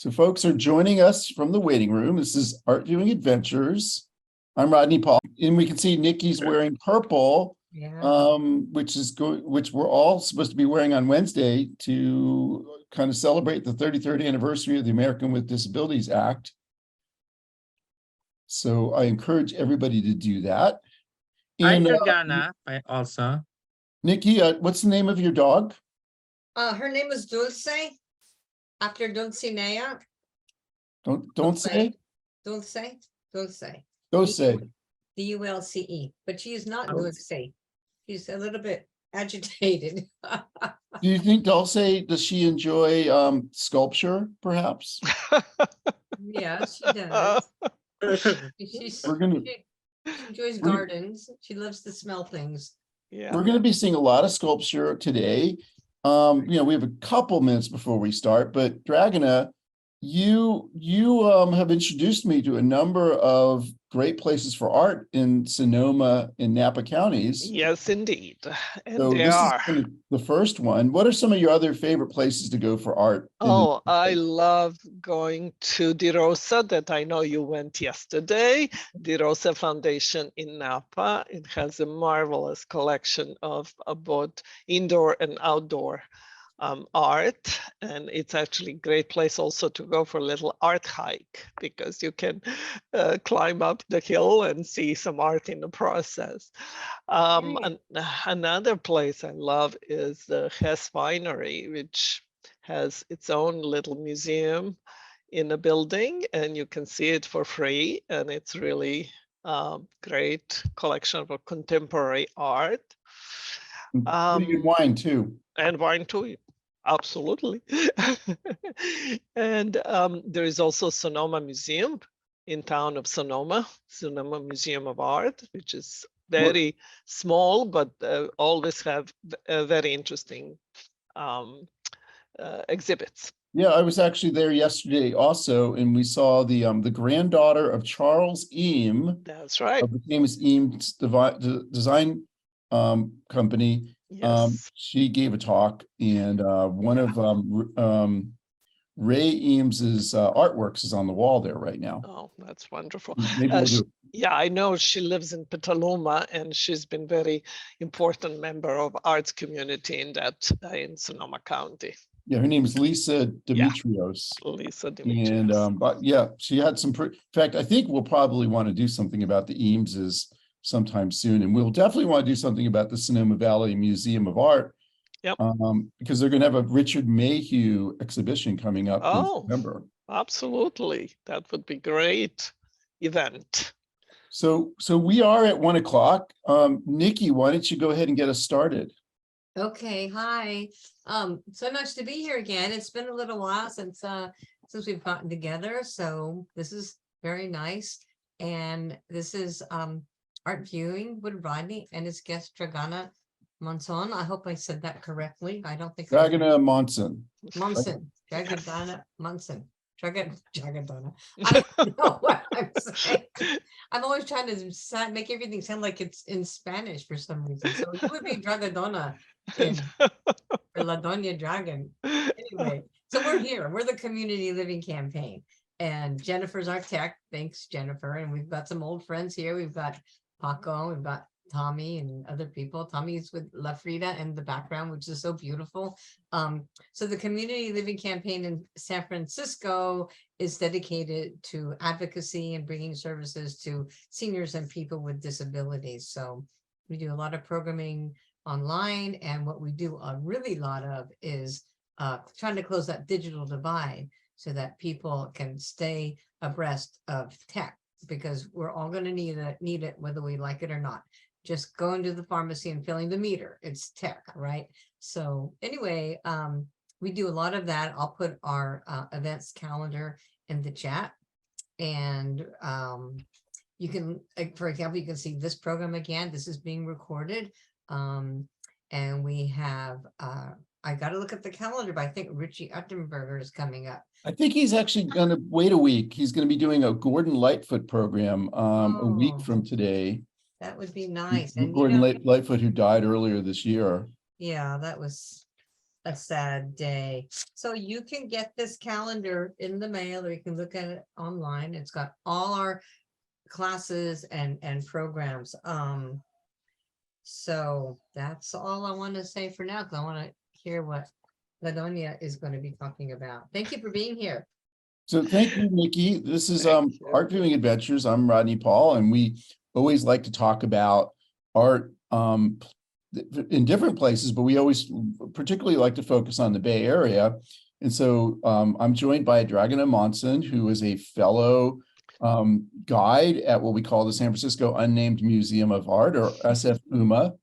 So folks are joining us from the waiting room. This is Art Viewing Adventures. I'm Rodney Paul, and we can see Nikki's wearing purple, which we're all supposed to be wearing on Wednesday to kind of celebrate the 33rd anniversary of the American with Disabilities Act. So I encourage everybody to do that. And Dragana, also. Nikki, what's the name of your dog? Her name is Dulce, after Dulcinea. Don't say. Dulce. Dulce. Dulce. But she is not Dulce. She's a little bit agitated. Do you think Dulce, does she enjoy sculpture, perhaps? Yes, she does. She enjoys gardens. She loves to smell things. Yeah. We're going to be seeing a lot of sculpture today. We have a couple minutes before we start, but Dragana, you have introduced me to a number of great places for art in Sonoma and Napa counties. Yes, indeed. And so they this are. is kind of the first one. What are some of your other favorite places to go for art? Oh, I love going to Di Rosa, that I know you went yesterday. Di Rosa Foundation in Napa. It has a marvelous collection of both indoor and outdoor art, and it's actually a great place also to go for a little art hike, because you can climb up the hill and see some art in the process. Another place I love is the Hess Winery, which has its own little museum in a building, and you can see it for free, and it's really great collection of contemporary art. Pretty good wine too. And wine too. Absolutely. And there is also Sonoma Museum in town of Sonoma Museum of Art, which is very small, but always have very interesting exhibits. Yeah, I was actually there yesterday also, and we saw the granddaughter of Charles Eames. That's right. Of the famous Eames design company. Yes. She gave a talk, and one of Ray Eames's artworks is on the wall there right now. Oh, that's wonderful. Maybe we'll do. Yeah, I know she lives in Petaluma, and she's been very important member of arts community in Sonoma County. Yeah, her name is Lisa Dimitrios. Yeah. Lisa Dimitrios. And but yeah, she had some. In fact, I think we'll probably want to do something about the Eameses sometime soon, and we'll definitely want to do something about the Sonoma Valley Museum of Art. Yep. Because they're going to have a Richard Mayhew exhibition coming up in September. Absolutely, that would be great event. So we are at 1 o'clock. Nikki, why don't you go ahead and get us started? Okay, hi. So nice to be here again. It's been a little while since we've gotten together, so this is very nice. And this is Art Viewing with Rodney and his guest Dragana Monson. I hope I said that correctly. I don't think Dragana Monson. Dragana Monson. Dragadona. I don't know what I'm saying. I'm always trying to make everything sound like it's in Spanish for some reason. So it would be Dragadona or La Doña Dragon. Anyway, so we're here. We're the Community Living Campaign. And Jennifer's our tech. Thanks, Jennifer. And we've got some old friends here. We've got Paco, we've got Tommy and other people. Tommy's with La Frida in the background, which is so beautiful. So the Community Living Campaign in San Francisco is dedicated to advocacy and bringing services to seniors and people with disabilities. So we do a lot of programming online, and what we do a really lot of is trying to close that digital divide so that people can stay abreast of tech, because we're all going to need it whether we like it or not. Just going to the pharmacy and filling the meter, it's tech, right? So anyway, we do a lot of that. I'll put our events calendar in the chat, and you can, for example, you can see this program again. This is being recorded, and we have I got to look at the calendar, but I think Richie Uttenberger is coming up. I think he's actually going to wait a week. He's going to be doing a Gordon Lightfoot program a week from today. That would be nice. And Gordon Lightfoot, who died earlier this year. Yeah, that was a sad day. So you can get this calendar in the mail, or you can look at it online. It's got all our classes and programs. So that's all I want to say for now, because I want to hear what Ladonia is going to be talking about. Thank you for being here. So thank you, Nikki. This is Thank you. Art Viewing Adventures. I'm Rodney Paul, and we always like to talk about art in different places, but we always particularly like to focus on the Bay Area. And so I'm joined by Dragana Monson, who is a fellow guide at what we call the San Francisco Unnamed Museum of Art, or SF-UMA.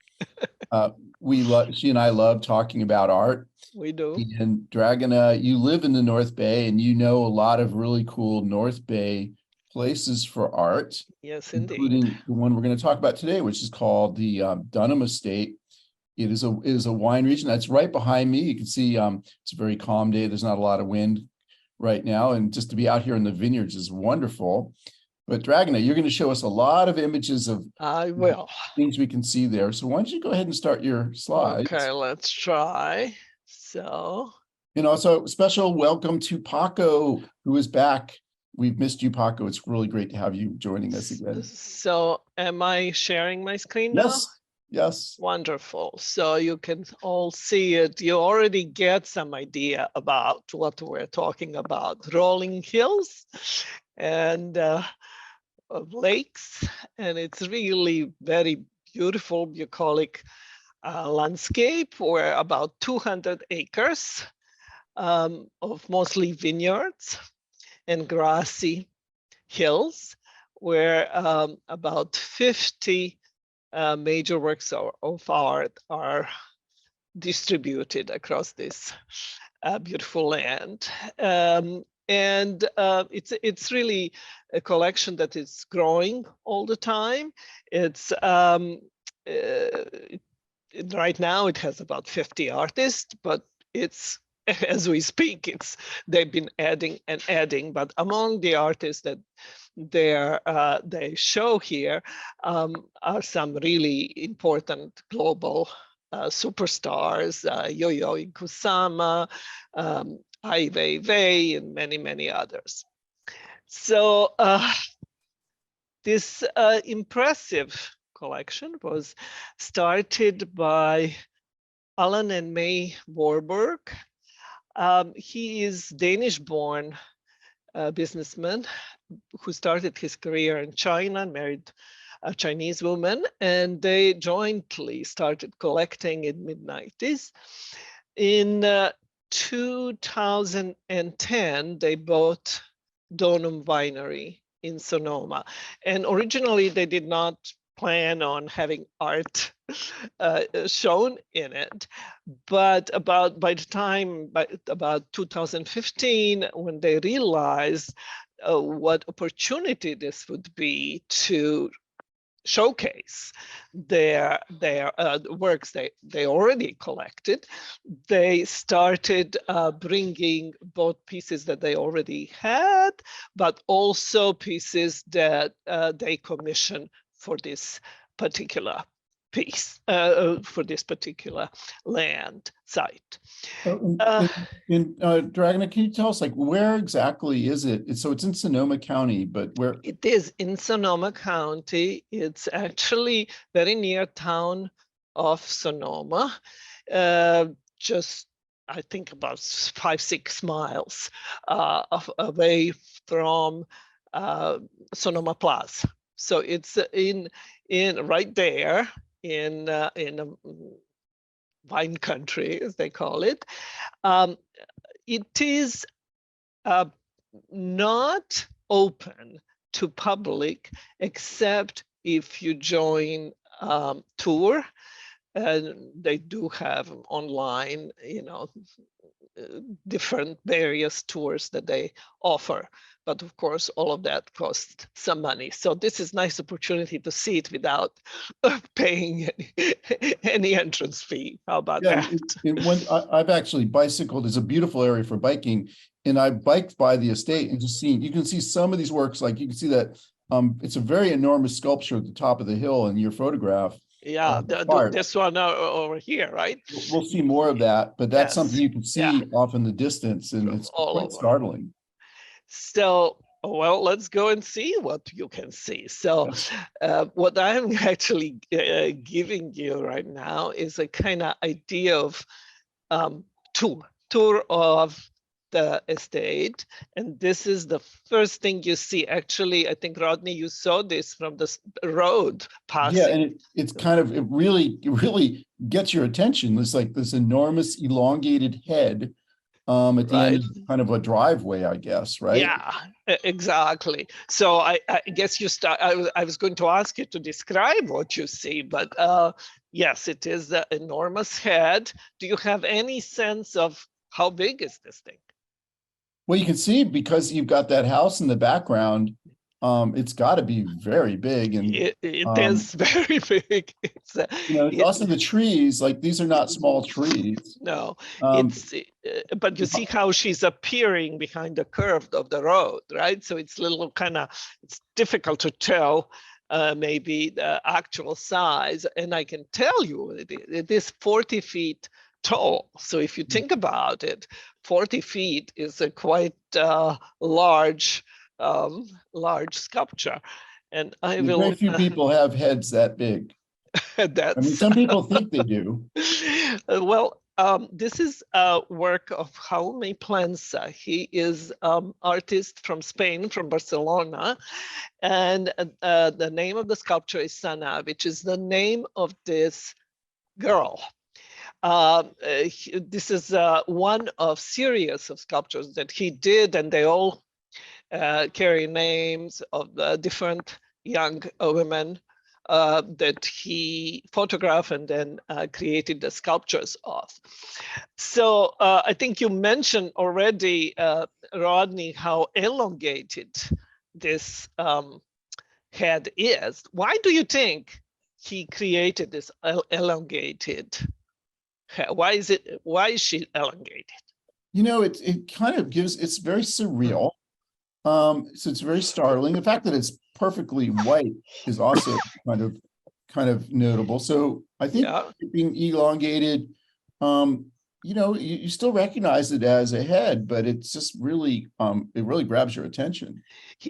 She and I love talking about art. We do. And Dragana, you live in the North Bay, and you know a lot of really cool North Bay places for art. Yes, indeed. Including the one we're going to talk about today, which is called the Donum Estate. It is a wine region that's right behind me. You can see it's a very calm day. There's not a lot of wind right now, and just to be out here in the vineyards is wonderful. But Dragana, you're going to show us a lot of images of I will. things we can see there. So why don't you go ahead and start your slides? Okay, let's try. So. And also special welcome to Paco, who is back. We've missed you, Paco. It's really great to have you joining us again. So am I sharing my screen now? Yes, yes. Wonderful. So you can all see it. You already get some idea about what we're talking about. Rolling hills and lakes. And it's really very beautiful, bucolic landscape, where about 200 acres of mostly vineyards and grassy hills, where about 50 major works of art are distributed across this beautiful land. And it's really a collection that is growing all the time. It's right now it has about 50 artists, but it's, as we speak, they've been adding and adding. But among the artists that they show here are some really important global superstars, Yo-Yo Kusama, Ai Weiwei, and many others. So this impressive collection was started by Alan and May Warburg. He is Danish-born businessman who started his career in China, married a Chinese woman, and they jointly started collecting in mid-90s. In 2010, they bought Donum Winery in Sonoma. And originally they did not plan on having art shown in it, but by about 2015, when they realized what opportunity this would be to showcase their works they already collected, they started bringing both pieces that they already had, but also pieces that they commissioned for this particular piece, for this particular land site. Dragana, can you tell us, like, where exactly is it? So it's in Sonoma County, but where? It is in Sonoma County. It's actually very near town of Sonoma, just I think about 5-6 miles away from Sonoma Plaza. So it's in right there in wine country, as they call it. It is not open to public except if you join tour, and they do have online, different various tours that they offer. But of course, all of that costs some money. So this is a nice opportunity to see it without paying any entrance fee. How about that? I've actually bicycled. It's a beautiful area for biking. And I biked by the estate and just you can see some of these works, like you can see that it's a very enormous sculpture at the top of the hill in your photograph. Yeah, part. this one over here, right? We'll see more of that, but that's something Yes, you can see off in the distance, and it's all quite over. startling. So, well, let's go and see what you can see. So, what I'm actually giving you right now is a kind of idea of tour of the estate, and this is the first thing you see. Actually, I think, Rodney, you saw this from the road passing. Yeah, and it's kind of, it really gets your attention. It's like this enormous elongated head at the end of kind of a driveway, I guess, right? Yeah, exactly. So I guess you start. I was going to ask you to describe what you see, but yes, it is the enormous head. Do you have any sense of how big is this thing? Well, you can see, because you've got that house in the background, it's got to be very big, and it is very big. It's also the trees, like these are not small trees. No, it's but you see how she's appearing behind the curve of the road, right? So it's little it's difficult to tell maybe the actual size, and I can tell you it is 40 feet tall. So if you think about it, 40 feet is a quite large sculpture. And very few people have heads that big. That's, I mean, some people think they do. Well, this is a work of Jaume Plensa. He is artist from Spain, from Barcelona, and the name of the sculpture is Sana, which is the name of this girl. This is one of series of sculptures that he did, and they all carry names of the different young women that he photographed and then created the sculptures of. So I think you mentioned already, Rodney, how elongated this head is. Why do you think he created this elongated head? Why is she elongated? It kind of gives, it's very surreal. So it's very startling. The fact that it's perfectly white is also kind of notable. So I think being elongated, you still recognize it as a head, but it's just really, it really grabs your attention.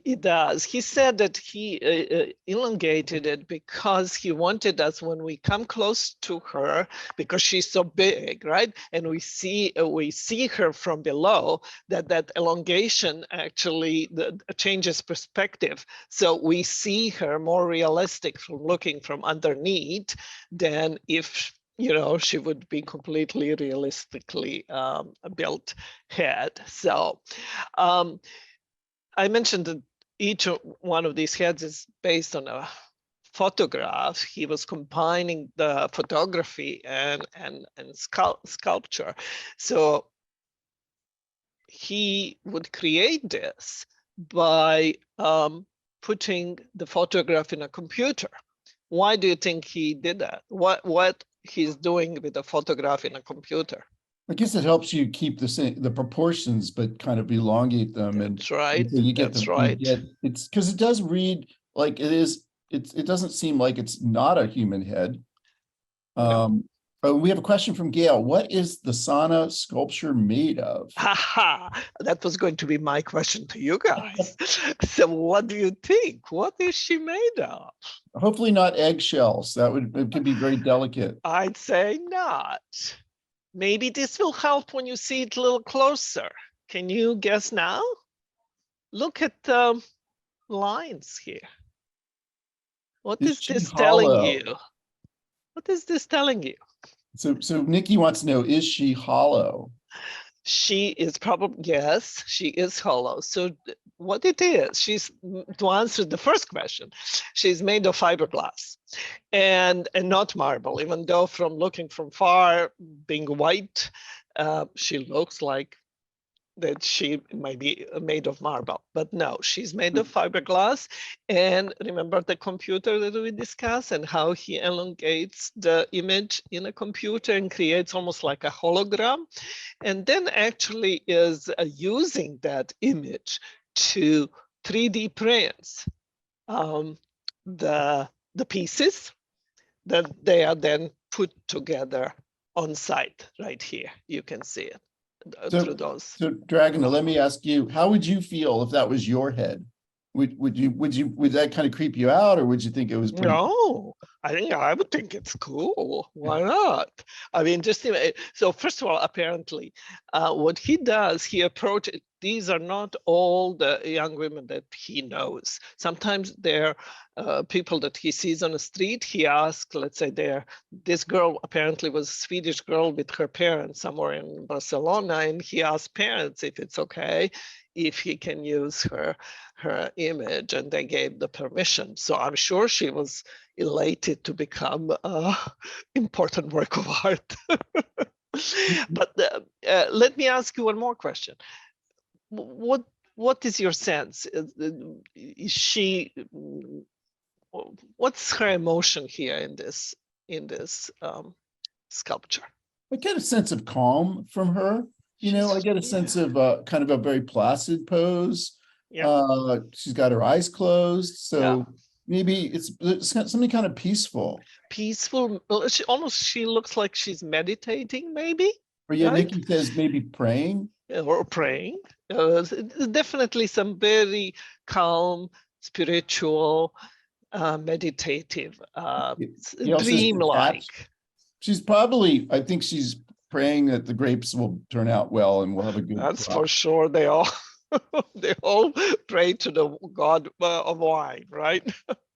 It does. He said that he elongated it because he wanted us, when we come close to her, because she's so big, right? And we see her from below, that elongation actually changes perspective. So we see her more realistic from looking from underneath than if she would be completely realistically built head. So I mentioned that each one of these heads is based on a photograph. He was combining the photography and sculpture. So he would create this by putting the photograph in a computer. Why do you think he did that? What he's doing with the photograph in a computer? I guess it helps you keep the proportions, but kind of elongate them. That's right. And so you get That's right. It's because it does read like it is. It doesn't seem like it's not a human head. No. Oh, we have a question from Gail. What is the Sana sculpture made of? That was going to be my question to you guys. So what do you think? What is she made of? Hopefully not eggshells. It could be very delicate. I'd say not. Maybe this will help when you see it a little closer. Can you guess now? Look at the lines here. What is this telling you? What is this telling you? So Nikki wants to know, is she hollow? She is probably, yes, she is hollow. So what it is, to answer the first question, she's made of fiberglass and not marble, even though from looking from far, being white, she looks like that she might be made of marble, but no, she's made of fiberglass. And remember the computer that we discussed and how he elongates the image in a computer and creates almost like a hologram, and then actually is using that image to 3D print the pieces that they are then put together on site right here. You can see it through those. So Dragana, let me ask you, how would you feel if that was your head? Would that kind of creep you out, or would you think it was pretty? No, I would think it's cool. Why not? I mean, so first of all, apparently, what he does, he approaches, these are not all the young women that he knows. Sometimes they're people that he sees on the street. He asks, let's say this girl apparently was a Swedish girl with her parents somewhere in Barcelona, and he asked parents if it's okay if he can use her image, and they gave the permission. So I'm sure she was elated to become an important work of art. But let me ask you one more question. What is your sense? Is she? What's her emotion here in this sculpture? I get a sense of calm from her. I get a sense of kind of a very placid pose. Yeah. She's got her eyes closed, so maybe it's something kind of peaceful. Peaceful. She looks like she's meditating, maybe. Or Nikki says maybe praying. Or praying. Definitely some very calm, spiritual, meditative, dreamlike. She's probably, I think she's praying that the grapes will turn out well and we'll have a good That's crop. for sure. They all pray to the god of wine, right?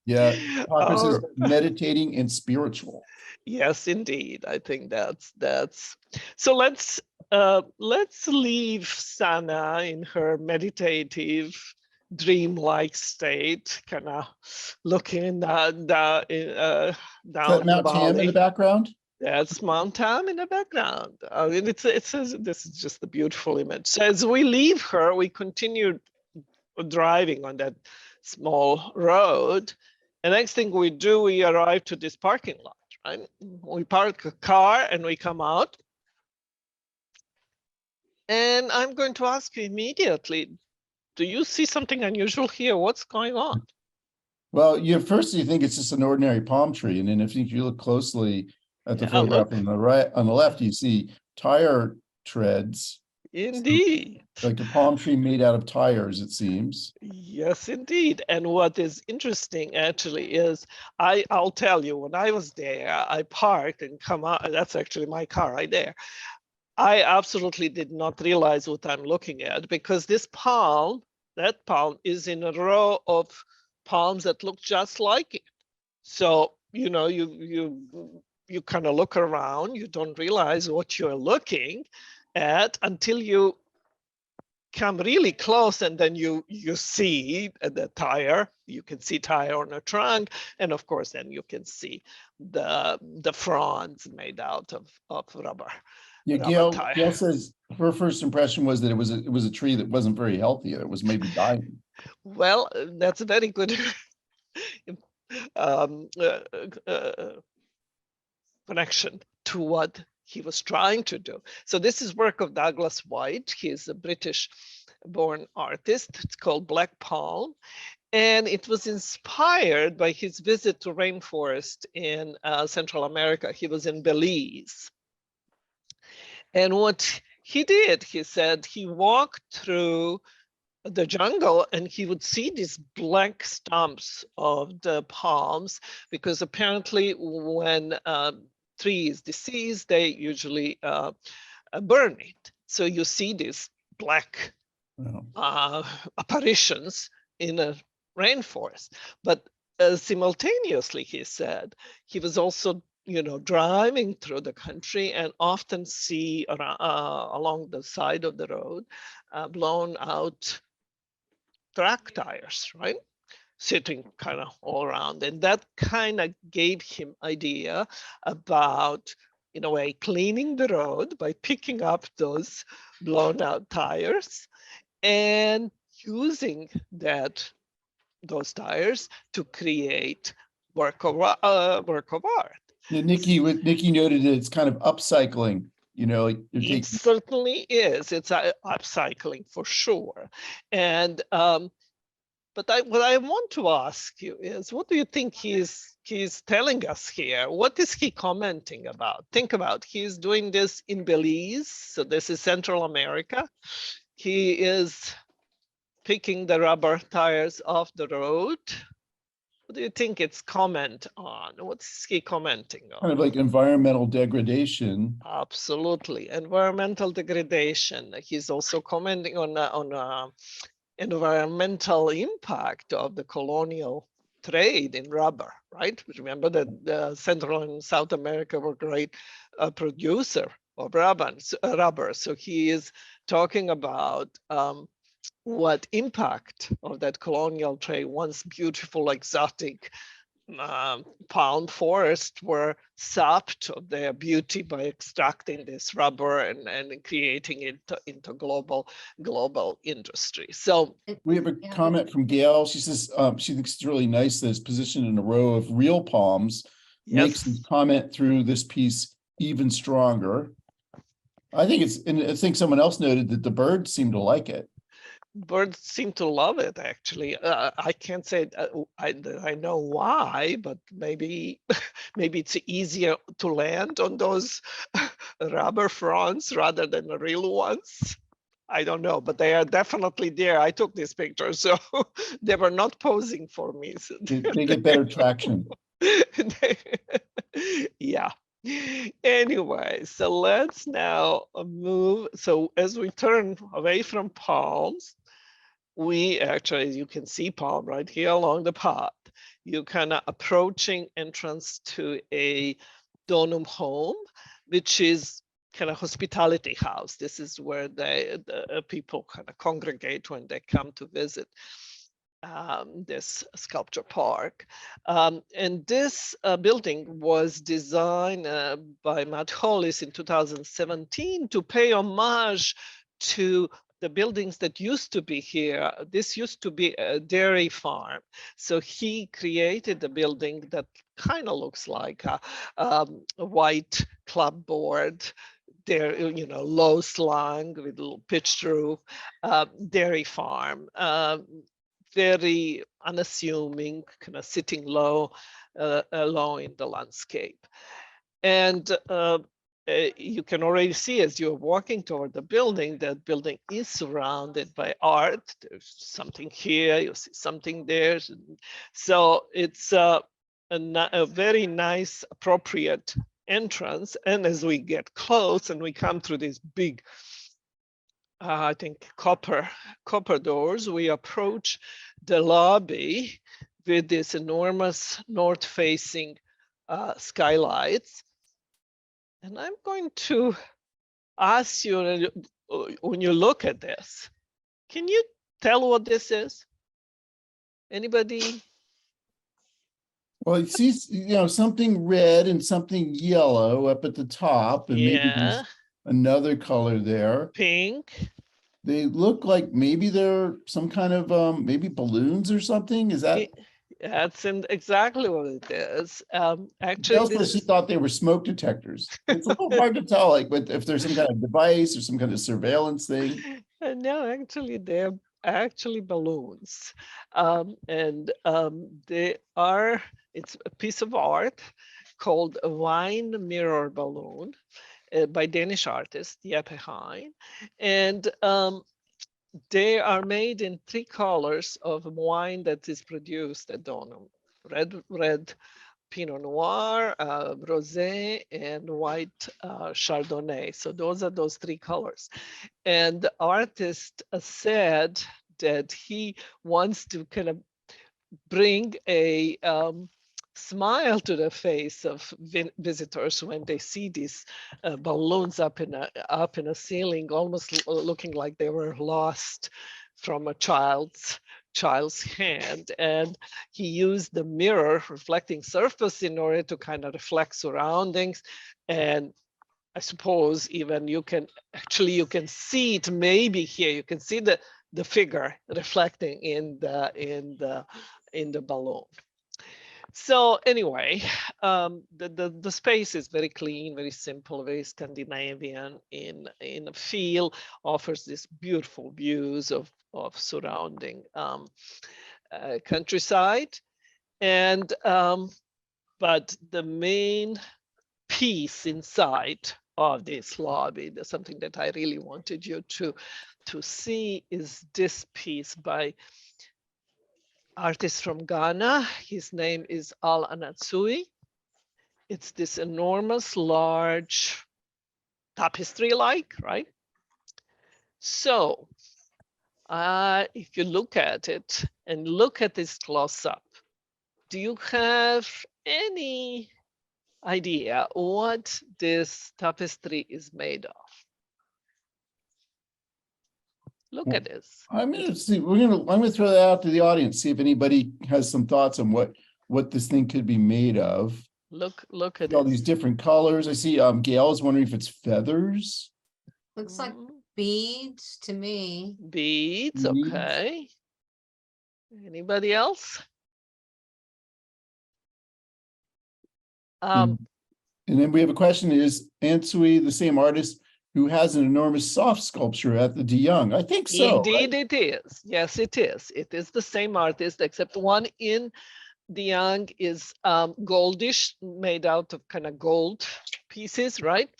Yeah, Parker says meditating and spiritual. Yes, indeed. I think that's so. Let's leave Sana in her meditative, dreamlike state, kind of looking down Is that Mount Tam in the background? That's Mount Tam in the background. I mean, it says this is just a beautiful image. So as we leave her, we continue driving on that small road. The next thing we do, we arrive to this parking lot, right? We park a car and we come out. And I'm going to ask you immediately, do you see something unusual here? What's going on? Well, first you think it's just an ordinary palm tree. And then if you look closely at the photograph on the right, on the left, you see tire treads. Indeed. So, like a palm tree made out of tires, it seems. Yes, indeed. And what is interesting actually is, I'll tell you, when I was there, I parked and come out. That's actually my car right there. I absolutely did not realize what I'm looking at, because that palm is in a row of palms that look just like it. So, you kind of look around, you don't realize what you're looking at until you come really close, and then you see the tire. You can see tire on a trunk, and of course then you can see the fronds made out of rubber. Yeah, Gail says her first impression was that it was a tree that wasn't very healthy. It was maybe dying. Well, that's a very good connection to what he was trying to do. So this is work of Douglas White. He is a British-born artist. It's called Black Palm. And it was inspired by his visit to rainforest in Central America. He was in Belize. And what he did, he said, he walked through the jungle and he would see these black stumps of the palms, because apparently when tree is diseased, they usually burn it. So you see these black apparitions in a rainforest. But simultaneously, he said, he was also driving through the country and often see along the side of the road blown out track tires, right? Sitting kind of all around. And that kind of gave him idea about, in a way, cleaning the road by picking up those blown out tires and using those tires to create work of art. Yeah, Nikki noted that it's kind of upcycling. It certainly is. It's upcycling for sure. And But what I want to ask you is, what do you think he's telling us here? What is he commenting about? Think about, he's doing this in Belize, so this is Central America. He is picking the rubber tires off the road. What do you think it's comment on? What's he commenting on? Kind of like environmental degradation. Absolutely, environmental degradation. He's also commenting on environmental impact of the colonial trade in rubber, right? Remember that Central and South America were great producer of rubber. So he is talking about what impact of that colonial trade, once beautiful, exotic palm forests were sapped of their beauty by extracting this rubber and creating it into global industry. So We have a comment from Gail. She says she thinks it's really nice that it's positioned in a row of real palms. Makes the comment through this piece even stronger. I think and I think someone else noted that the birds seem to like it. Birds seem to love it, actually. I can't say I know why, but maybe it's easier to land on those rubber fronds rather than the real ones. I don't know, but they are definitely there. I took this picture, so they were not posing for me. So They get better traction. Yeah. Anyway, so let's now move. So as we turn away from palms, we actually, you can see palm right here along the path. You kind of approaching entrance to a Donum home, which is kind of hospitality house. This is where the people kind of congregate when they come to visit this sculpture park. And this building was designed by Matt Hollis in 2017 to pay homage to the buildings that used to be here. This used to be a dairy farm. So he created a building that kind of looks like a white clapboard, there, low slung with a little pitched roof, dairy farm. Very unassuming, kind of sitting low in the landscape. And you can already see as you're walking toward the building, that building is surrounded by art. There's something here, you see something there. So it's a very nice, appropriate entrance. And as we get close and we come through this big, I think copper doors, we approach the lobby with this enormous north-facing skylights. And I'm going to ask you, when you look at this, can you tell what this is? Anybody? Well, you see, something red and something yellow up at the top, and maybe there's another color there. Pink. They look like maybe they're some kind of maybe balloons or something. Is that? That's exactly what it is. Actually, she thought they were smoke detectors. It's a little hard to tell, like, if there's some kind of device or some kind of surveillance thing. No, actually, they're actually balloons, and it's a piece of art called a wine mirror balloon by Danish artist Jeppe Hein, and they are made in 3 colors of wine that is produced at Donum: red Pinot Noir, Rosé, and white Chardonnay. So those are those 3 colors. And the artist said that he wants to kind of bring a smile to the face of visitors when they see these balloons up in a ceiling, almost looking like they were lost from a child's hand. And he used the mirror reflecting surface in order to kind of reflect surroundings. And I suppose even you can see it maybe here. You can see the figure reflecting in the balloon. So anyway, the space is very clean, very simple, very Scandinavian in a feel, offers these beautiful views of surrounding countryside. And but the main piece inside of this lobby, there's something that I really wanted you to see, is this piece by artist from Ghana. His name is Al Anatsui. It's this enormous, large tapestry-like, right? So if you look at it and look at this close-up, do you have any idea what this tapestry is made of? Look at this. I'm gonna see. I'm gonna throw that out to the audience. See if anybody has some thoughts on what this thing could be made of. Look at All this. these different colors. I see. Gail's wondering if it's feathers. Looks like beads to me. Beads, Beads. okay. Anybody else? And then we have a question: is Ansui the same artist who has an enormous soft sculpture at the De Young? I think so. Indeed, right? it is. Yes, it is. It is the same artist, except one in De Young is goldish, made out of kind of gold pieces, right?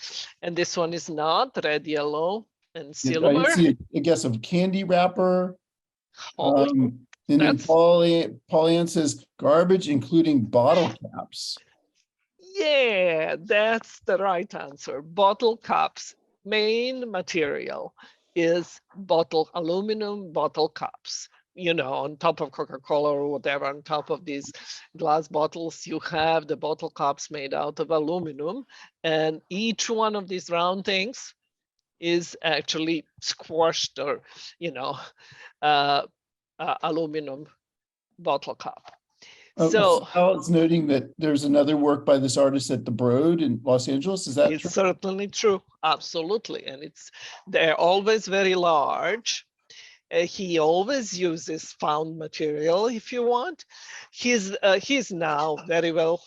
And this one is not, red, yellow, and I silver. see a guess of candy wrapper. Oh, And then that's- Pauline says garbage, including bottle caps. yeah, that's the right answer. Bottle caps. Main material is aluminum bottle caps. You know, on top of Coca-Cola or whatever, on top of these glass bottles, you have the bottle caps made out of aluminum. And each one of these round things is actually squashed or, you know, aluminum bottle cap. So It's noting that there's another work by this artist at the Broad in Los Angeles. Is that it's true? certainly true, absolutely. And they're always very large. He always uses found material if you want. He's now very well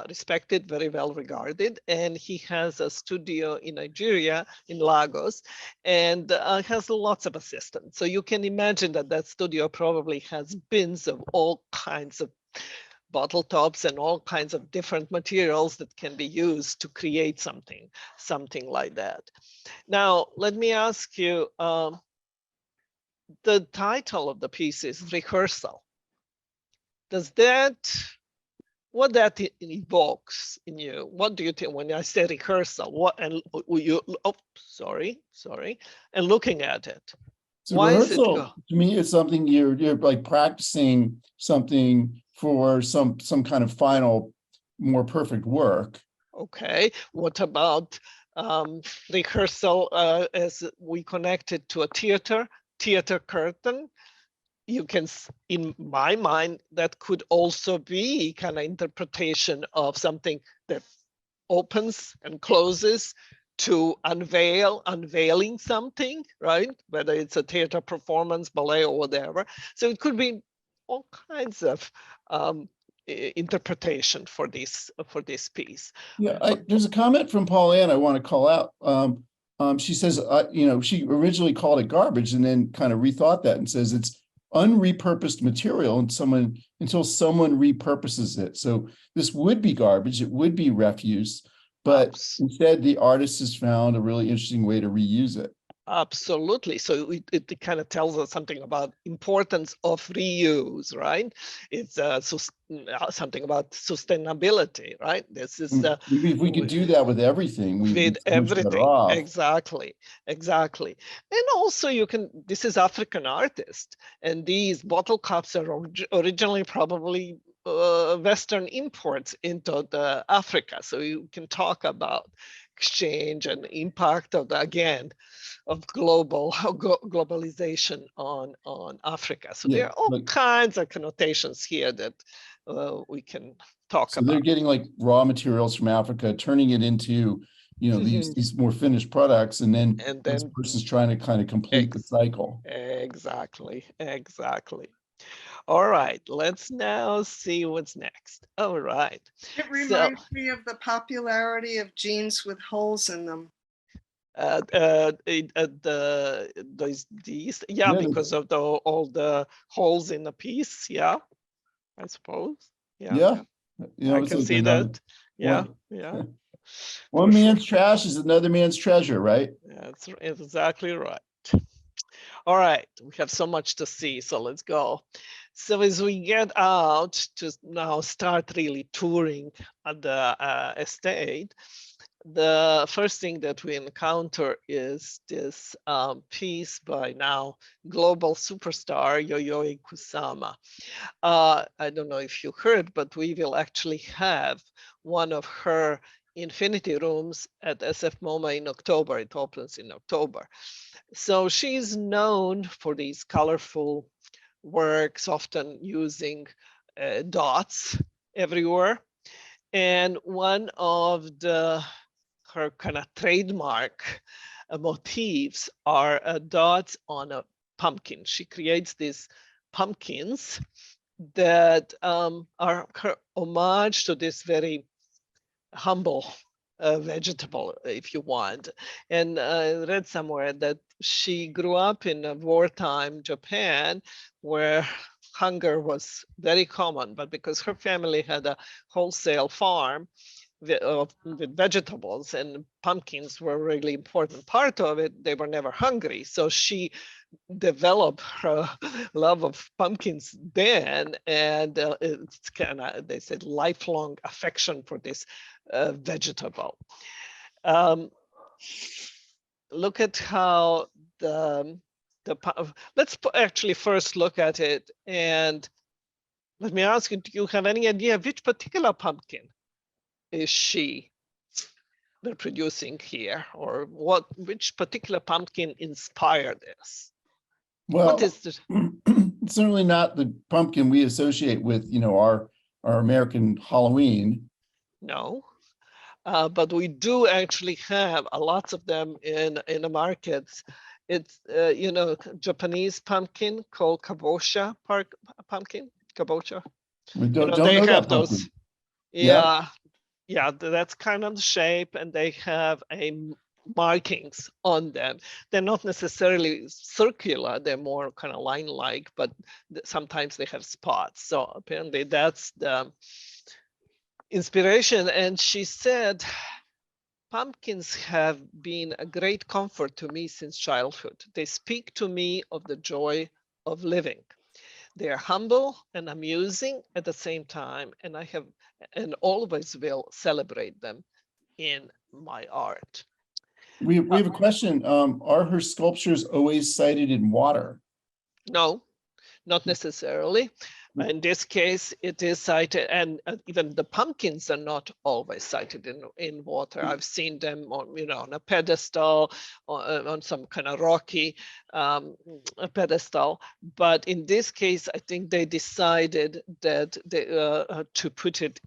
respected, very well regarded, and he has a studio in Nigeria, in Lagos, and has lots of assistants. So you can imagine that studio probably has bins of all kinds of bottle tops and all kinds of different materials that can be used to create something like that. Now, let me ask you, the title of the piece is Rehearsal. Does what that evokes in you? What do you think when I say rehearsal? What, and you, oh, sorry, and looking at it. So Why is it rehearsal to me is something you're like practicing something for some kind of final, more perfect work. Okay, what about rehearsal as we connect it to a theater curtain? You can, in my mind, that could also be kind of interpretation of something that opens and closes to unveiling something, right? Whether it's a theater performance, ballet, or whatever. So it could be all kinds of interpretation for this piece. Yeah, there's a comment from Pauline I want to call out. She says, she originally called it garbage and then kind of rethought that and says it's unrepurposed material until someone repurposes it. So this would be garbage, it would be refuse, but instead the artist has found a really interesting way to reuse it. Absolutely. So it kind of tells us something about importance of reuse, right? It's something about sustainability, right? This is maybe if we could do that with everything, we'd be so much better off. Exactly. And also this is African artist, and these bottle caps are originally probably Western imports into Africa. So you can talk about exchange and impact of of globalization on Africa. So there are all kinds of connotations here that we can talk about. So they're getting like raw materials from Africa, turning it into, these more finished products, and then this person's trying to kind of complete the cycle. Exactly. All right, let's now see what's next. All right. It reminds me of the popularity of jeans with holes in them. these, Yeah, because of all the holes in the piece. Yeah, I suppose. Yeah, yeah. You know, I it's can like see another that. Yeah, one. yeah. One For sure. man's trash is another man's treasure, right? That's exactly right. All right, we have so much to see, so let's go. So as we get out to now start really touring at the estate, the first thing that we encounter is this piece by now global superstar Yayoi Kusama. I don't know if you heard, but we will actually have one of her infinity rooms at SF MoMA in October. It opens in October. So she's known for these colorful works, often using dots everywhere. And one of her kind of trademark motifs are dots on a pumpkin. She creates these pumpkins that are her homage to this very humble vegetable, if you want. And I read somewhere that she grew up in a wartime Japan where hunger was very common, but because her family had a wholesale farm with vegetables and pumpkins were a really important part of it, they were never hungry. So she developed her love of pumpkins then, and it's kind of, they said, lifelong affection for this vegetable. Look at how let's actually first look at it, and let me ask you, do you have any idea which particular pumpkin is she reproducing here, or which particular pumpkin inspired this? Well, What is this? it's certainly not the pumpkin we associate with, you know, our American Halloween. No, but we do actually have a lots of them in the markets. It's you know, Japanese pumpkin called kabocha pumpkin. Kabocha. We You don't know, they know have that those. pumpkin. Yeah, yeah, that's kind of the shape, and they have markings on them. They're not necessarily circular, they're more kind of line-like, but sometimes they have spots. So apparently that's the inspiration. And she said, pumpkins have been a great comfort to me since childhood. They speak to me of the joy of living. They are humble and amusing at the same time, and I have and always will celebrate them in my art. We have a question. Are her sculptures always sited in water? No, not necessarily. In this case, it is sited, and even the pumpkins are not always sited in water. I've seen them on, you know, on a pedestal, on some kind of rocky pedestal. But in this case, I think they decided that to put it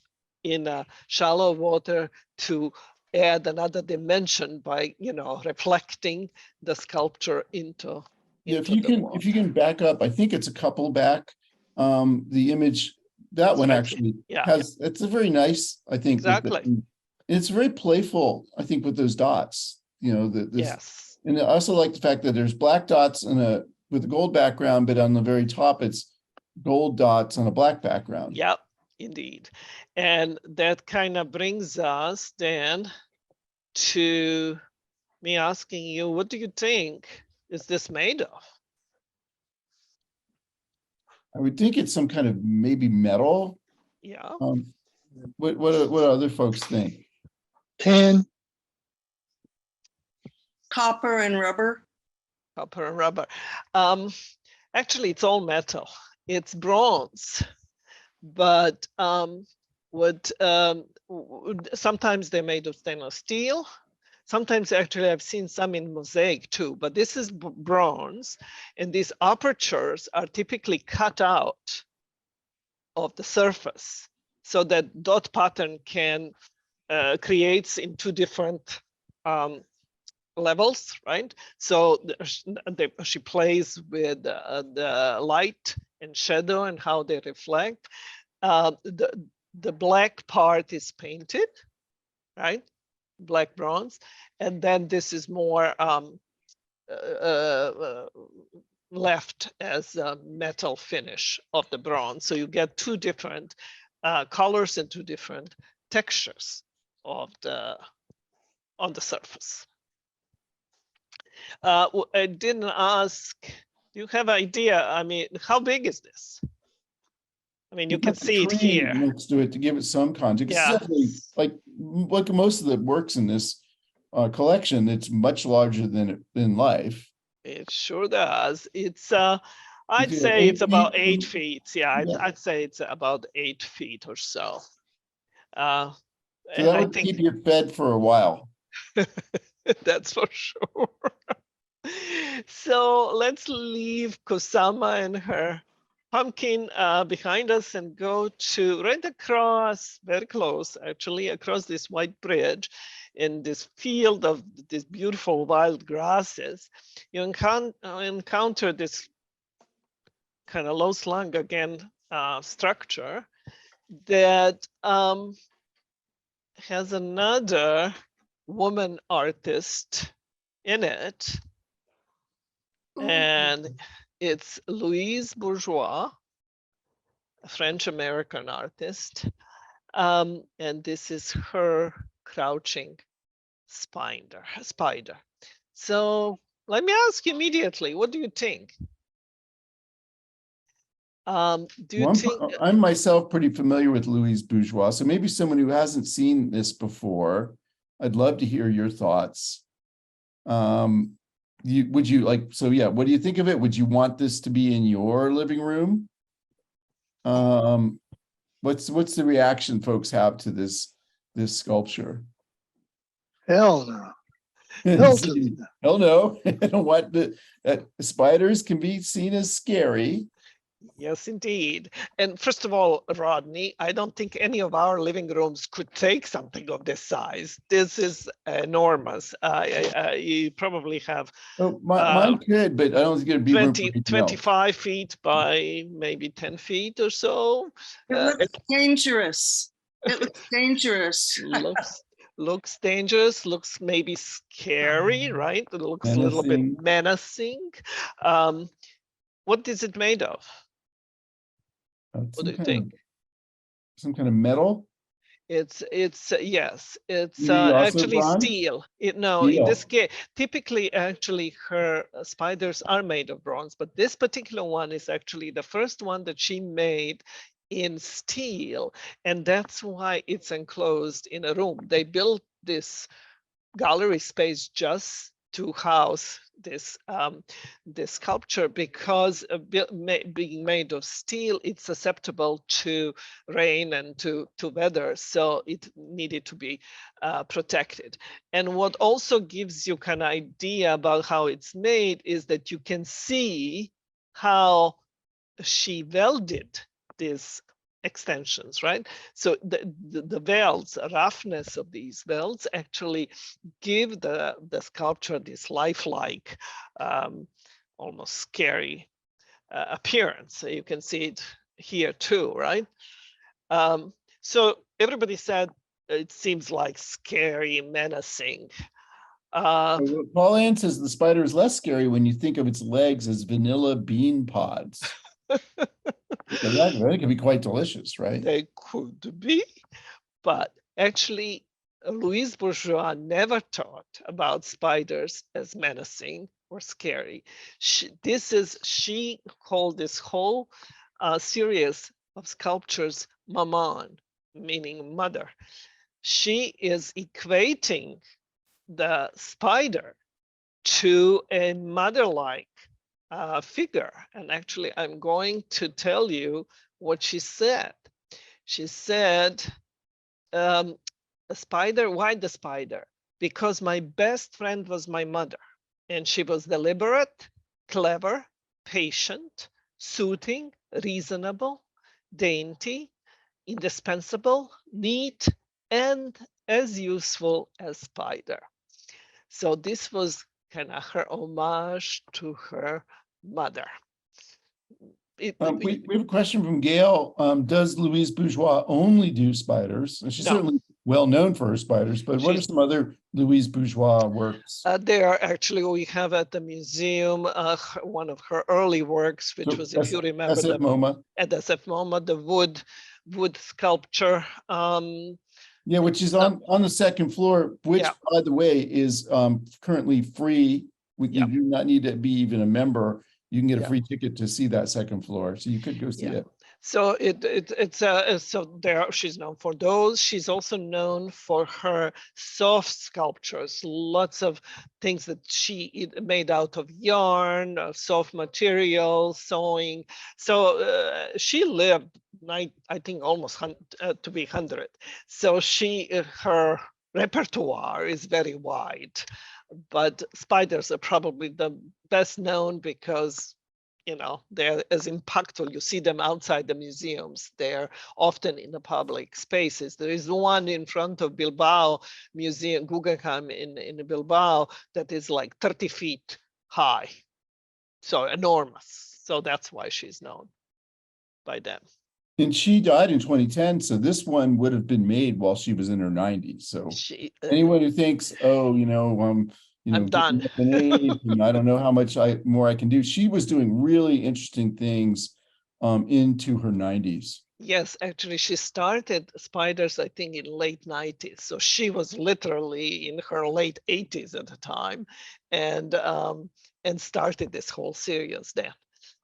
in a shallow water to add another dimension by, you know, reflecting the sculpture into Yeah, the water. if you can back up, I think it's a couple back. The image, that one actually has, it's a very nice, I think. Exactly. It's very playful, I think, with those dots, you know, yes. And I also like the fact that there's black dots with a gold background, but on the very top, it's gold dots on a black background. Yep, indeed. And that kind of brings us then to me asking you, what do you think is this made of? I would think it's some kind of maybe metal. Yeah. What other folks think? Tin. Copper and rubber. Copper and rubber. Actually, it's all metal. It's bronze, but sometimes they're made of stainless steel. Sometimes actually I've seen some in mosaic too, but this is bronze, and these apertures are typically cut out of the surface so that dot pattern can creates in two different levels, right? So she plays with the light and shadow and how they reflect. The black part is painted, right? black bronze. And then this is more left as a metal finish of the bronze. So you get two different colors and two different textures of on the surface. I didn't ask, do you have idea? I mean, how big is this? I mean, you can see it Tree here. next to it to give it some context. Yeah. Like most of the works in this collection, it's much larger than life. It sure does. It's I'd feel say it's 8 about feet? 8 feet. Yeah, Yeah. I'd say it's about 8 feet or so. So And that I would think keep you fed for a while. that's for sure. So let's leave Kusama and her pumpkin behind us and go to right across, very close actually, across this white bridge in this field of these beautiful wild grasses. You encounter this kind of low slung again structure that has another woman artist in it, and it's Louise Bourgeois, a French-American artist, and this is her crouching spider. So let me ask you immediately, what do you think? Do you Well, think I'm myself pretty familiar with Louise Bourgeois, so maybe someone who hasn't seen this before, I'd love to hear your thoughts. Would you like, so yeah, what do you think of it? Would you want this to be in your living room? What's the reaction folks have to this sculpture? Hell no. Hilton. Hell no. I don't want spiders can be seen as scary. Yes, indeed. And first of all, Rodney, I don't think any of our living rooms could take something of this size. This is enormous. You probably have Mine could, but I don't think it'd be 25 feet by maybe 10 feet or so. It looks dangerous. It looks dangerous. Looks dangerous, looks maybe scary, right? It looks a little bit menacing. What is it made of? What do you think? Some kind of metal? It's yes, it's Maybe also actually bronze? steel. No, in this case, typically actually her spiders are made of bronze, but this particular one is actually the first one that she made in steel, and that's why it's enclosed in a room. They built this gallery space just to house this this sculpture because being made of steel, it's susceptible to rain and to weather, so it needed to be protected. And what also gives you kind of idea about how it's made is that you can see how she welded this extensions, right? So the welds, roughness of these welds actually give the sculpture this lifelike, almost scary appearance. So you can see it here too, right? So everybody said it seems like scary, menacing. Paul Ann says the spider is less scary when you think of its legs as vanilla bean pods. That can be quite delicious, right? They could be, but actually, Louise Bourgeois never talked about spiders as menacing or scary. She called this whole series of sculptures maman, meaning mother. She is equating the spider to a mother-like figure. And actually, I'm going to tell you what she said. She said, a spider, why the spider? Because my best friend was my mother. And she was deliberate, clever, patient, soothing, reasonable, dainty, indispensable, neat, and as useful as spider. So this was kind of her homage to her mother. We have a question from Gail. Does Louise Bourgeois only do spiders? And she certainly well known for her spiders, but what are She's- some other Louise Bourgeois works? They are actually, we have at the museum one of her early works, which So was, if you remember, SF the MoMA. at SF MoMA, the wood sculpture. Yeah, which is on the second floor, which, Yeah. by the way, is currently free. Yeah. You do not need to be even a member. You can get a Yeah. free ticket to see that second floor, so you could go see Yeah. it. So so there she's known for those. She's also known for her soft sculptures, lots of things that she made out of yarn, soft material, sewing. So she lived, I think, almost to be 100. So her repertoire is very wide, but spiders are probably the best known because they're as impactful. You see them outside the museums. They're often in the public spaces. There is one in front of Bilbao Museum, Guggenheim in Bilbao, that is like 30 feet high. So enormous. So that's why she's known by them. And she died in 2010, so this one would have been made while she was in her 90s. So anyone who thinks, oh, I'm done. getting up in age, and I don't know how much more I can do. She was doing really interesting things into her 90s. Yes, actually, she started spiders, I think, in late 90s. So she was literally in her late 80s at the time, and started this whole series then.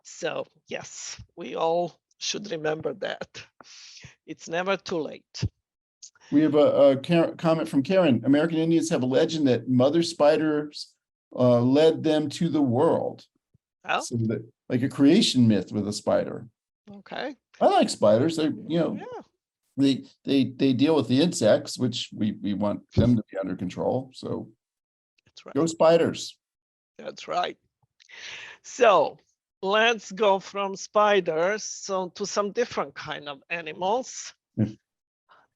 So yes, we all should remember that. It's never too late. We have a comment from Karen. American Indians have a legend that mother spiders led them to the world. Oh, So that, like a creation myth with a spider. okay. I like spiders. They're, Yeah. they deal with the insects, which we want them to be under control. So That's right. go spiders. That's right. So let's go from spiders to some different kind of animals. Hmm.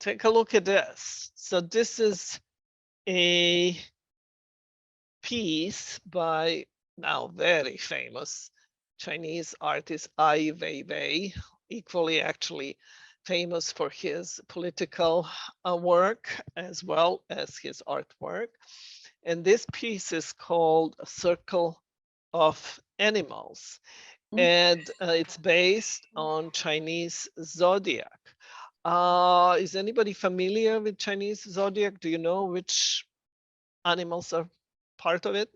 Take a look at this. So this is a piece by now very famous Chinese artist Ai Weiwei, equally actually famous for his political work as well as his artwork. And this piece is called A Circle of Animals. And it's based on Chinese zodiac. Is anybody familiar with Chinese zodiac? Do you know which animals are part of it?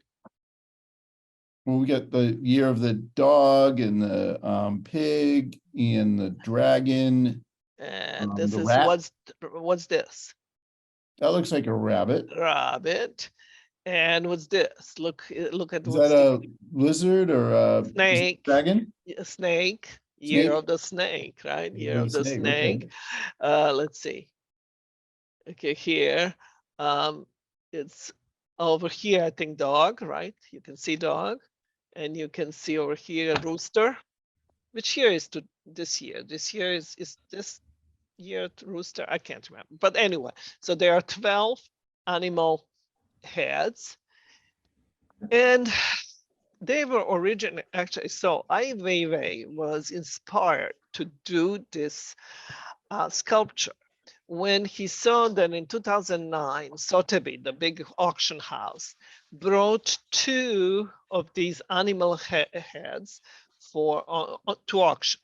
Well, we got the year of the dog and the pig and the dragon. And this the is rat. what's this? That looks like a rabbit. Rabbit. And what's this? Look at Is what's that a lizard or a snake. dragon? A snake. Year Snake? of the snake, right? Year Year of the snake. okay. Let's see. Okay, here. It's over here, I think dog, right? You can see dog. And you can see over here rooster. Which year is this year? This year is this year rooster? I can't remember. But anyway, so there are 12 animal heads. And they were originally actually, so Ai Weiwei was inspired to do this sculpture when he saw that in 2009, Sotheby, the big auction house, brought 2 of these animal heads to auction.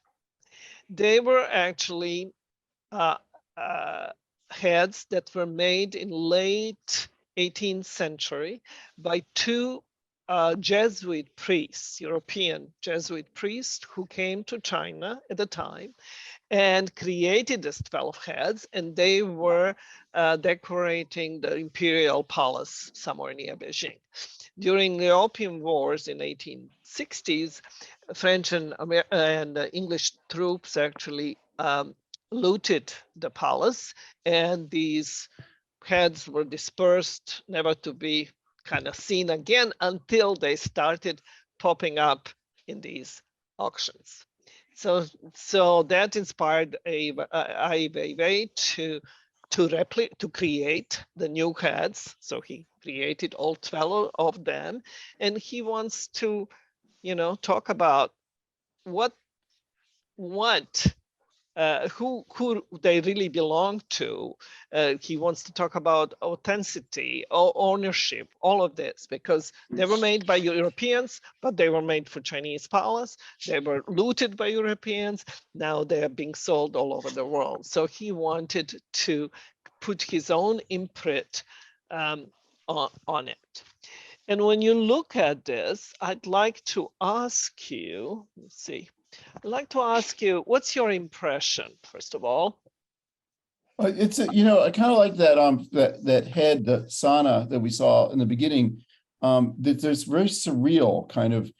They were actually heads that were made in late 18th century by 2 Jesuit priests, European Jesuit priests who came to China at the time and created these 12 heads, and they were decorating the imperial palace somewhere near Beijing. During the Opium Wars in 1860s, French and English troops actually looted the palace, and these heads were dispersed, never to be kind of seen again until they started popping up in these auctions. So that inspired Ai Weiwei to create the new heads. So he created all 12 of them, and he wants to, talk about what who they really belong to. He wants to talk about authenticity, ownership, all of this, because they were made by Europeans, but they were made for Chinese palace. They were looted by Europeans. Now they are being sold all over the world. So he wanted to put his own imprint on it. And when you look at this, I'd like to ask you, let's see. I'd like to ask you, what's your impression, first of all? It's a, you know, I kind of like that head, the sauna that we saw in the beginning. That there's very surreal kind of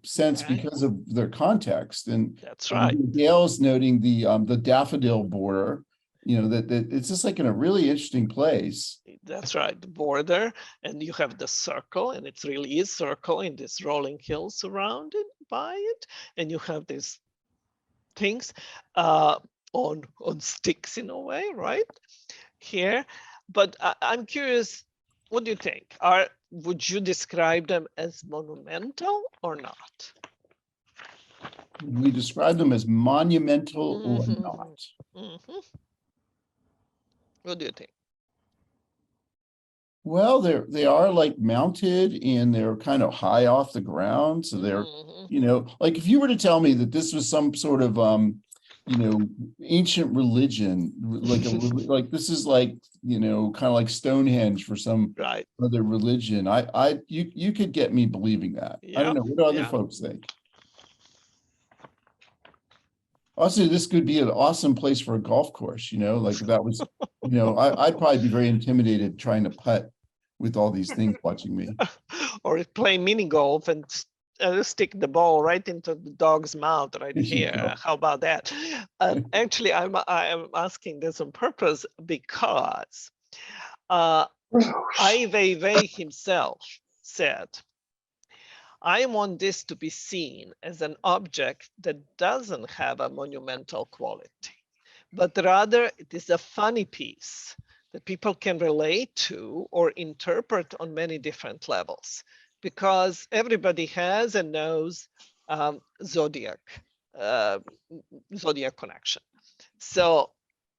sense Okay. because of their context. And That's right. Gail's noting the daffodil border. You know, that it's just like in a really interesting place. That's right, the border, and you have the circle, and it really is circle in this rolling hill surrounded by it, and you have these things on sticks in a way, right here. But I'm curious, what do you think? Would you describe them as monumental or not? We describe them as monumental or Mhm. not. Mhm. What do you think? Well, they are like mounted and they're kind of high off the ground. So they're, Mhm. you know, like if you were to tell me that this was some sort of you know, ancient religion, like this is like, you know, kind of like Stonehenge for some Right. other religion. You could get me believing that. I don't Yeah, know. What do other yeah. folks think? Also, this could be an awesome place for a golf course, you know, like if that was, you know, I'd probably be very intimidated trying to putt with all these things watching me. Or play mini golf and stick the ball right into the dog's mouth right There you go. here. How about that? Actually, I am asking this on purpose because Ai Weiwei himself said, I want this to be seen as an object that doesn't have a monumental quality, but rather it is a funny piece that people can relate to or interpret on many different levels, because everybody has and knows zodiac connection. So,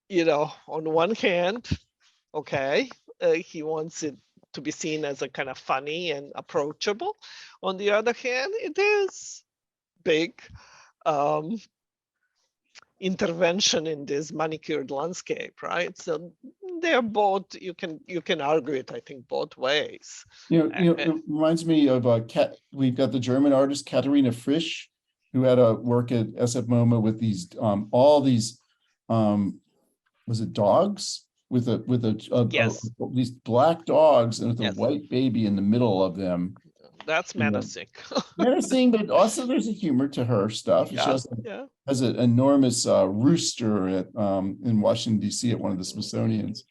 you know, on one hand, okay, he wants it to be seen as a kind of funny and approachable. On the other hand, it is big intervention in this manicured landscape, right? So they're both, you can argue it, I think, both ways. You know, it reminds me of we've got the German artist Katharina Frisch, who had a work at SF MoMA with these all these was it dogs with Yes. these black dogs and with a Yes. white baby in the middle of them. That's menacing. Menacing, but also there's a humor to her stuff. She Yeah. has an enormous rooster at in Washington D.C. at one of the Smithsonian's.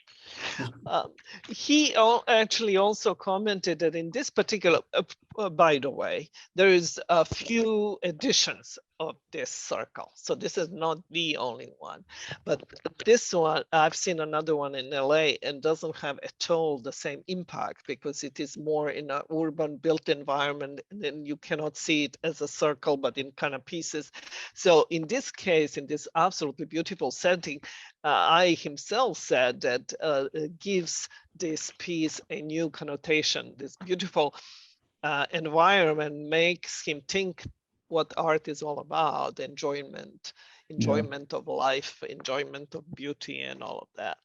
He actually also commented that in this particular, by the way, there is a few editions of this circle. So this is not the only one, but this one, I've seen another one in LA and doesn't have at all the same impact because it is more in an urban built environment, and then you cannot see it as a circle, but in kind of pieces. So in this case, in this absolutely beautiful setting, I himself said that it gives this piece a new connotation. This beautiful environment makes him think what art is all about: enjoyment of life, enjoyment of beauty, and all of that.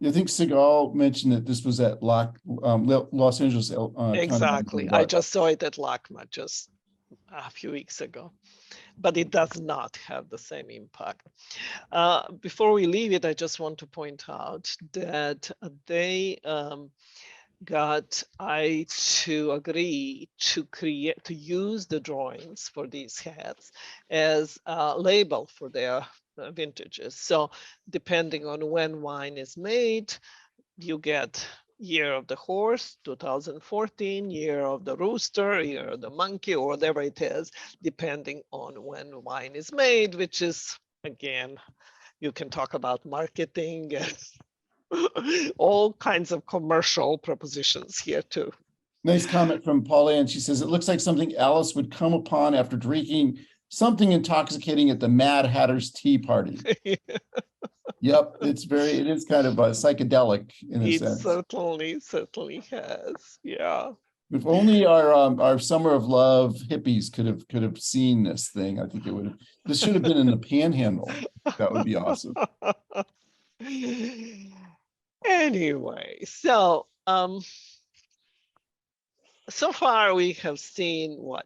I think Segal mentioned that this was at Los Angeles. Exactly. I just saw it at LACMA just a few weeks ago, but it does not have the same impact. Before we leave it, I just want to point out that they got I to agree to use the drawings for these hats as a label for their vintages. So depending on when wine is made, you get year of the horse, 2014, year of the rooster, year of the monkey, or whatever it is, depending on when wine is made, which is, again, you can talk about marketing and all kinds of commercial propositions here too. Nice comment from Pauline. She says, it looks like something Alice would come upon after drinking something intoxicating at the Mad Hatter's Tea Party. Yep, it is kind of psychedelic in a It sense. certainly has. Yeah. If only our Summer of Love hippies could have seen this thing, I think it would have. This should have been in the Panhandle. That would be awesome. Anyway, so so far we have seen what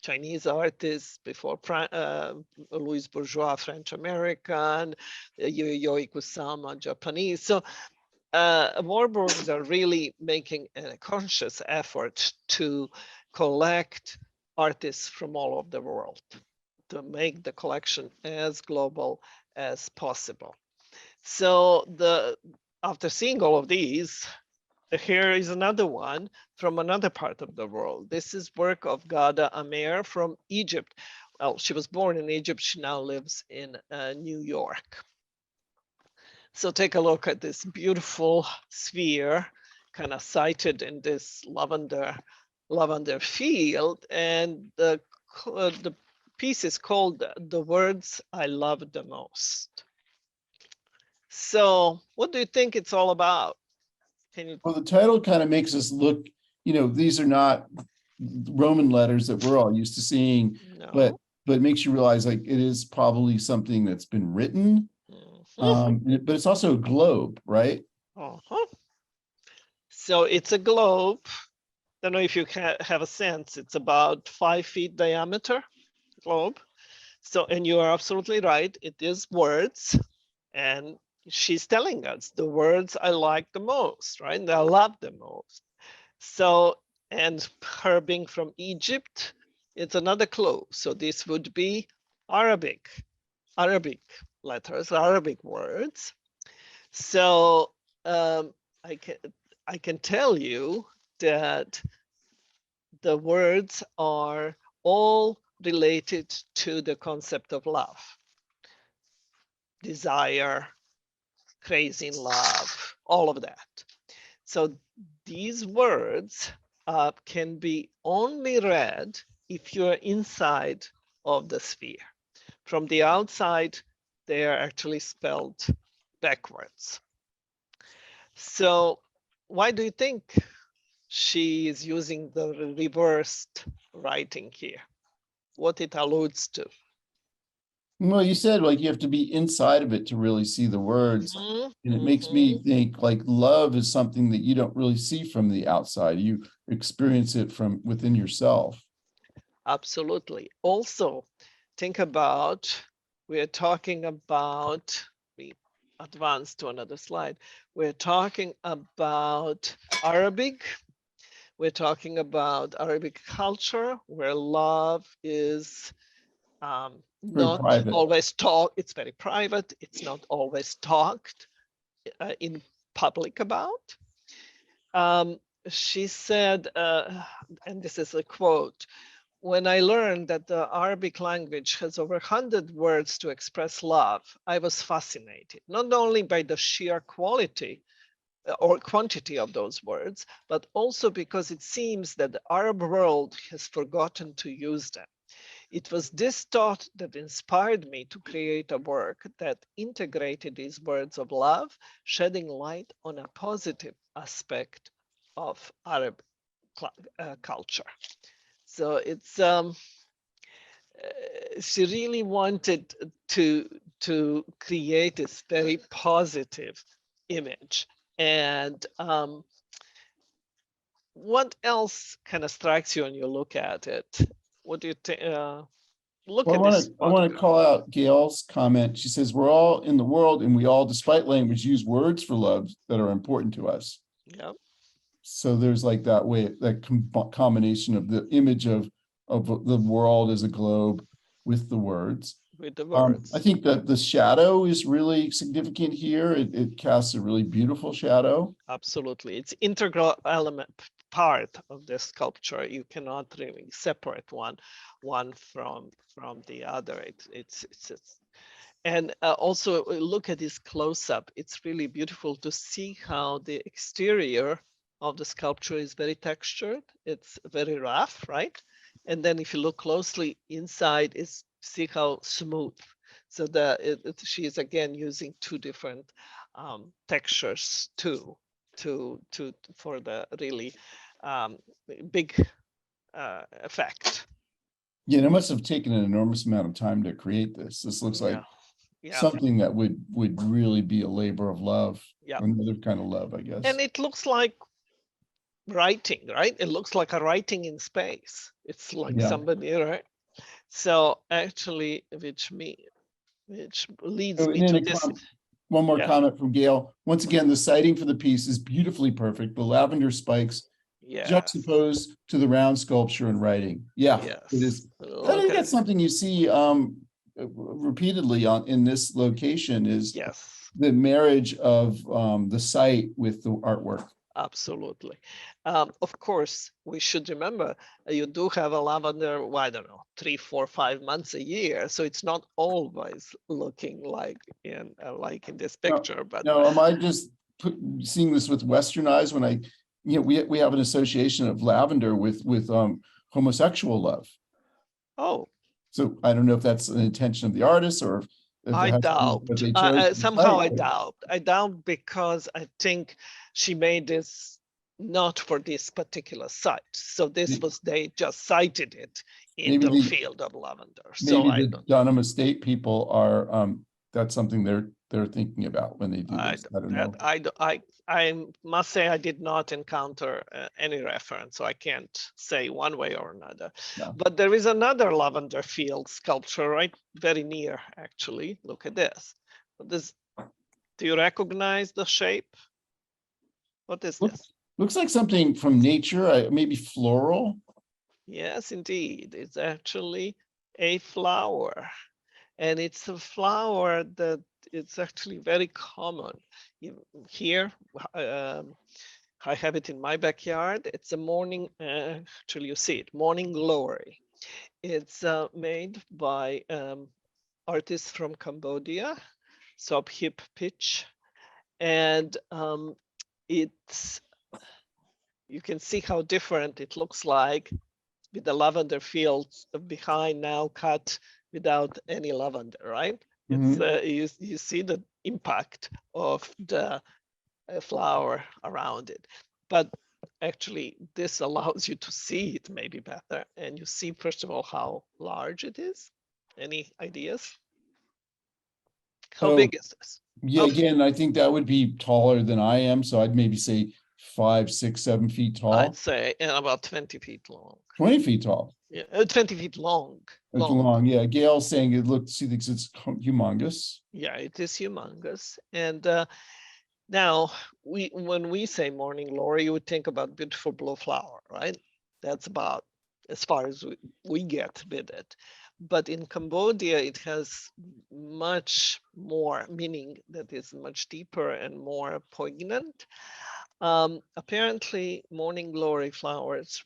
Chinese artists before Louis Bourgeois, French American, Yayoi Kusama, Japanese. So Warburgs are really making a conscious effort to collect artists from all over the world to make the collection as global as possible. So after seeing all of these, here is another one from another part of the world. This is work of Ghada Amer from Egypt. Well, she was born in Egypt. She now lives in New York. So take a look at this beautiful sphere, kind of sited in this lavender field. And the piece is called The Words I Love the Most. So what do you think it's all about? Well, the title kind of makes us look, these are not Roman letters that we're all used to seeing, No. but it makes you realize like it is probably something that's been written. But it's also a globe, right? So it's a globe. Don't know if you have a sense. It's about 5 feet diameter globe. So, and you are absolutely right. It is words, and she's telling us the words I like the most, right? And I love the most. So, and her being from Egypt, it's another clue. So this would be Arabic letters, Arabic words. So I can tell you that the words are all related to the concept of love, desire, crazy in love, all of that. So these words can be only read if you're inside of the sphere. From the outside, they are actually spelled backwards. So why do you think she is using the reversed writing here? What it alludes to? Well, you said like you have to be inside of it to really see the words. And it makes me think like love is something that you don't really see from the outside. You experience it from within yourself. Absolutely. Also, think about, we're talking about, we advance to another slide. We're talking about Arabic. We're talking about Arabic culture where love is not private. Always talked. It's very private. It's not always talked in public about. She said, and this is a quote, "When I learned that the Arabic language has over 100 words to express love, I was fascinated, not only by the sheer quality or quantity of those words, but also because it seems that the Arab world has forgotten to use them. It was this thought that inspired me to create a work that integrated these words of love, shedding light on a positive aspect of Arab culture." So it's she really wanted to create this very positive image. And what else kind of strikes you when you look at it? What do you think? Look at this. I want to call out Gail's comment. She says, "We're all in the world and we all, despite language, use words for love that are important to us." Yeah. So there's like that way, that combination of the image of the world as a globe with the words. With the words. I think that the shadow is really significant here. It casts a really beautiful shadow. Absolutely. It's integral element, part of the sculpture. You cannot really separate one from the other. It's and also look at this close-up. It's really beautiful to see how the exterior of the sculpture is very textured. It's very rough, right? And then if you look closely inside, is see how smooth. So she is again using two different textures too, for the really big effect. Yeah, and it must have taken an enormous amount of time to create this. This looks like Yeah. something that would really be a labor of love. Yeah. Another kind of love, I guess. And it looks like writing, right? It looks like a writing in space. It's like somebody, right? So actually, which leads So, me and to then this. one more comment from Gail. Once again, the sighting for the piece is beautifully perfect. The lavender spikes juxtaposed to the round sculpture and writing. Yeah, it is. I think that's something you see repeatedly in this location is the marriage of the site with the artwork. Absolutely. Of course, we should remember you do have a lavender, well, I don't know, 3, 4, 5 months a year. So it's not always looking like in this picture. But no, am I just seeing this with Western eyes when I, we have an association of lavender with homosexual love. Oh. So I don't know if that's an intention of the artist or if I doubt. Somehow I doubt. I doubt because I think she made this not for this particular site. So this was, they just cited it in the field of lavender. So maybe the Donum Estate people are, that's something they're thinking about when they do this. I don't know. I must say I did not encounter any reference, so I can't say one way or another. No. But there is another lavender field sculpture right very near, actually. Look at this. Do you recognize the shape? What is this? Looks like something from nature, maybe floral. Yes, indeed. It's actually a flower. And it's a flower that it's actually very common. Here, I have it in my backyard. It's a morning, actually you see it, morning glory. It's made by artists from Cambodia, Sobhip Pitch. And it's, you can see how different it looks like with the lavender fields behind now cut without any lavender, right? It's you see the impact of the flower around it. But actually, this allows you to see it maybe better. And you see, first of all, how large it is. Any ideas? How big is this? Yeah, again, I think that would be taller than I am. So I'd maybe say 5, 6, 7 feet tall. I'd say about 20 feet long. 20 feet tall. Yeah, 20 feet long. It's long. Yeah, Gail's saying she thinks it's humongous. Yeah, it is humongous. And now, when we say morning glory, you would think about beautiful blue flower, right? That's about as far as we get with it. But in Cambodia, it has much more meaning that is much deeper and more poignant. Apparently, morning glory flowers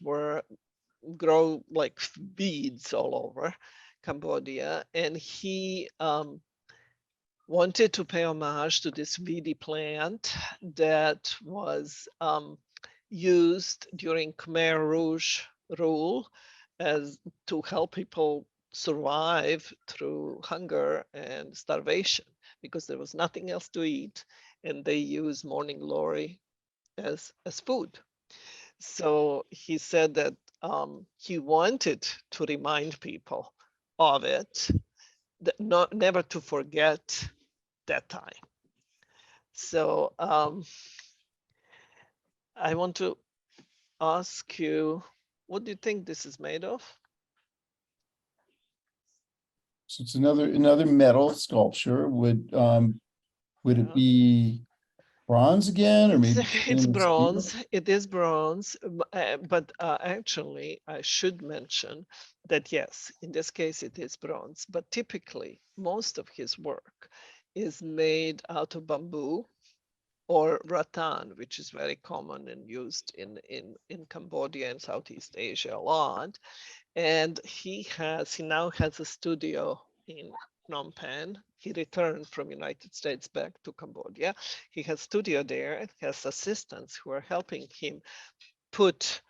grow like beads all over Cambodia, and he wanted to pay homage to this weedy plant that was used during Khmer Rouge rule as to help people survive through hunger and starvation because there was nothing else to eat, and they use morning glory as food. So he said that he wanted to remind people of it, that never to forget that time. So I want to ask you, what do you think this is made of? So it's another metal sculpture. Would it be bronze again, or maybe it's bronze? It is bronze, but actually I should mention that yes, in this case it is bronze, but typically most of his work is made out of bamboo or rattan, which is very common and used in Cambodia and Southeast Asia a lot. And he now has a studio in Phnom Penh. He returned from United States back to Cambodia. He has studio there and has assistants who are helping him put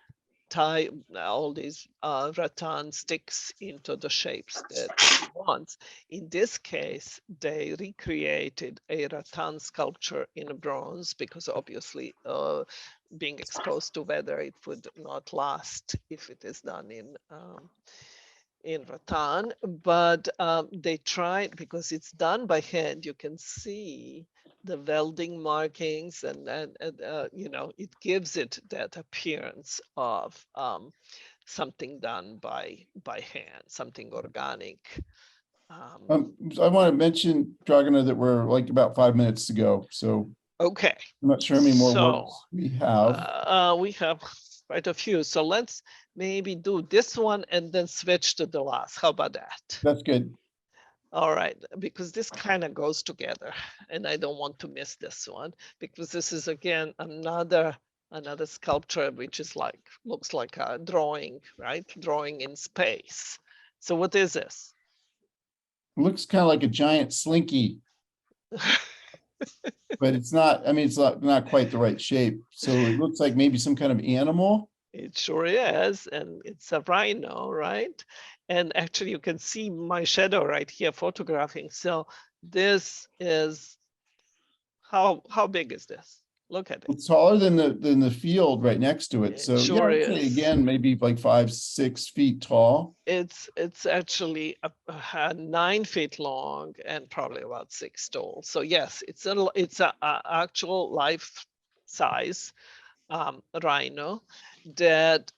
tie all these rattan sticks into the shapes that he wants. In this case, they recreated a rattan sculpture in bronze because obviously being exposed to weather, it would not last if it is done in rattan, but they tried, because it's done by hand, you can see the welding markings, and you know, it gives it that appearance of something done by hand, something organic. I want to mention, Dragana, that we're like about 5 minutes to go, so Okay, I'm not sure how many more so works we have. we have quite a few, so let's maybe do this one and then switch to the last. How about that? That's good. All right, because this kind of goes together, and I don't want to miss this one, because this is again another sculpture which is like, looks like a drawing, right? Drawing in space. So what is this? It looks kind of like a giant slinky, but it's not, I mean, it's not quite the right shape. So it looks like maybe some kind of animal. It sure is, and it's a rhino, right? And actually you can see my shadow right here photographing. So this is, how big is this? Look at it. It's taller than the field right next to it. It So sure yeah, I'd say is. again, maybe like 5-6 feet tall. It's actually 9 feet long and probably about 6 tall. So yes, it's a actual life size rhino that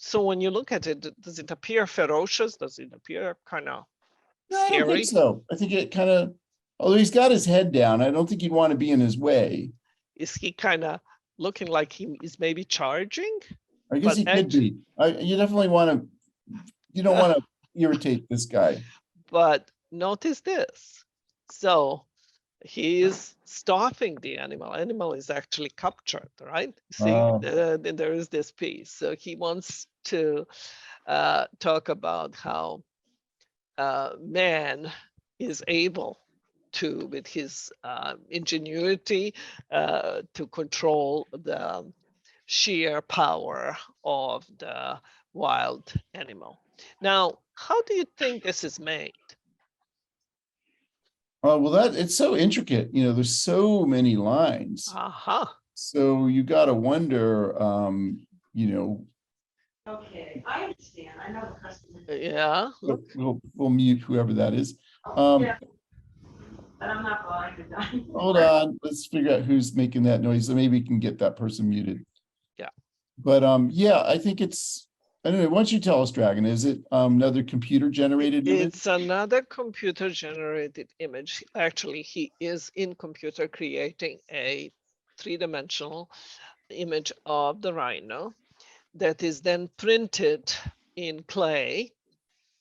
so when you look at it, does it appear ferocious? Does it appear kind of No, I don't scary? think so. I think it kind of, although he's got his head down, I don't think you'd want to be in his way. Is he kind of looking like he is maybe charging? I guess But he could be. You definitely want to, you don't want to irritate this guy. But notice this. So he is stopping the animal. Animal is actually captured, right? See, Oh. there is this piece. So he wants to talk about how man is able to, with his ingenuity, to control the sheer power of the wild animal. Now, how do you think this is made? Well, it's so intricate. You know, there's so many lines. Uh-huh. So you got to wonder, you know. Okay, I understand. I know the customer. Yeah. Look. We'll mute whoever that is. Yeah. But I'm not going to. Hold on, let's figure out who's making that noise. So maybe we can get that person muted. Yeah. But yeah, I think it's, I don't know. Why don't you tell us, Dragon? Is it another computer generated image? It's another computer generated image. Actually, he is in computer creating a 3-dimensional image of the rhino that is then printed in clay,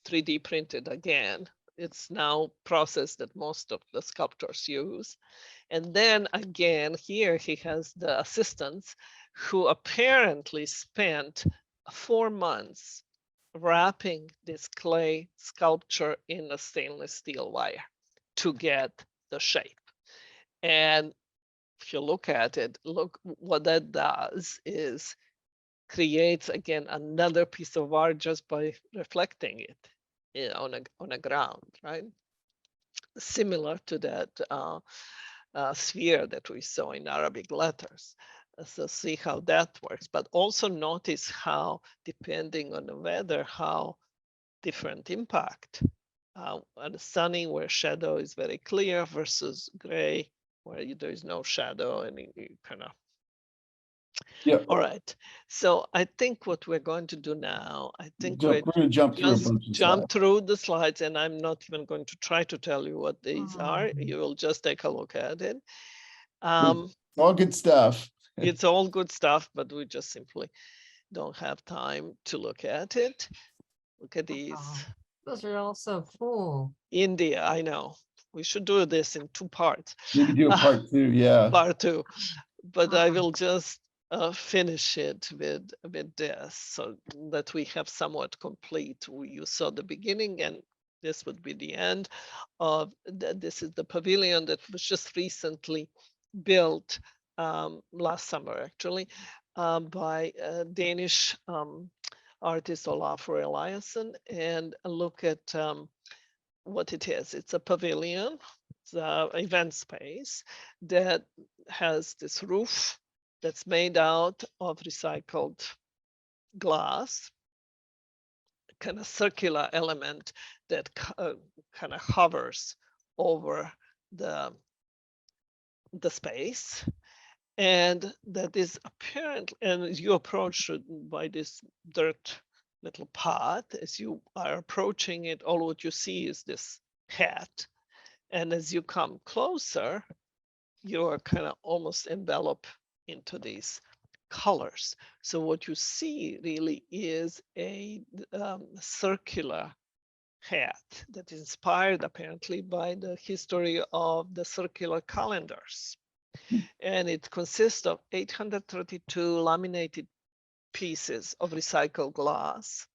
3D printed again. It's now process that most of the sculptors use. And then again, here he has the assistants who apparently spent 4 months wrapping this clay sculpture in a stainless steel wire to get the shape. And if you look at it, look what that does is creates again another piece of art just by reflecting it on a ground, right? Similar to that sphere that we saw in Arabic letters. So see how that works, but also notice how, depending on the weather, how different impact. And sunny, where shadow is very clear, versus gray, where there is no shadow, and you kind of. Yeah. All right. So I think what we're going to do now, I think We're going to jump through a just bunch of jump slides. through the slides, and I'm not even going to try to tell you what these are. You will just take a look at it. All good stuff. It's all good stuff, but we just simply don't have time to look at it. Look at these. Those are all so cool. India, I know. We should do this in 2 parts. Maybe do a part 2, yeah. Part 2. But I will just finish it with this so that we have somewhat complete. You saw the beginning, and this would be the end of this is the pavilion that was just recently built last summer, actually, by Danish artist Olaf Eliasson, and look at what it is. It's a pavilion, it's an event space that has this roof that's made out of recycled glass, kind of circular element that kind of hovers over the space. And that is apparent, and as you approach it by this dirt little path, as you are approaching it, all what you see is this hat. And as you come closer, you are kind of almost enveloped into these colors. So what you see really is a circular hat that is inspired apparently by the history of the circular calendars. And it consists of 832 laminated pieces of recycled glass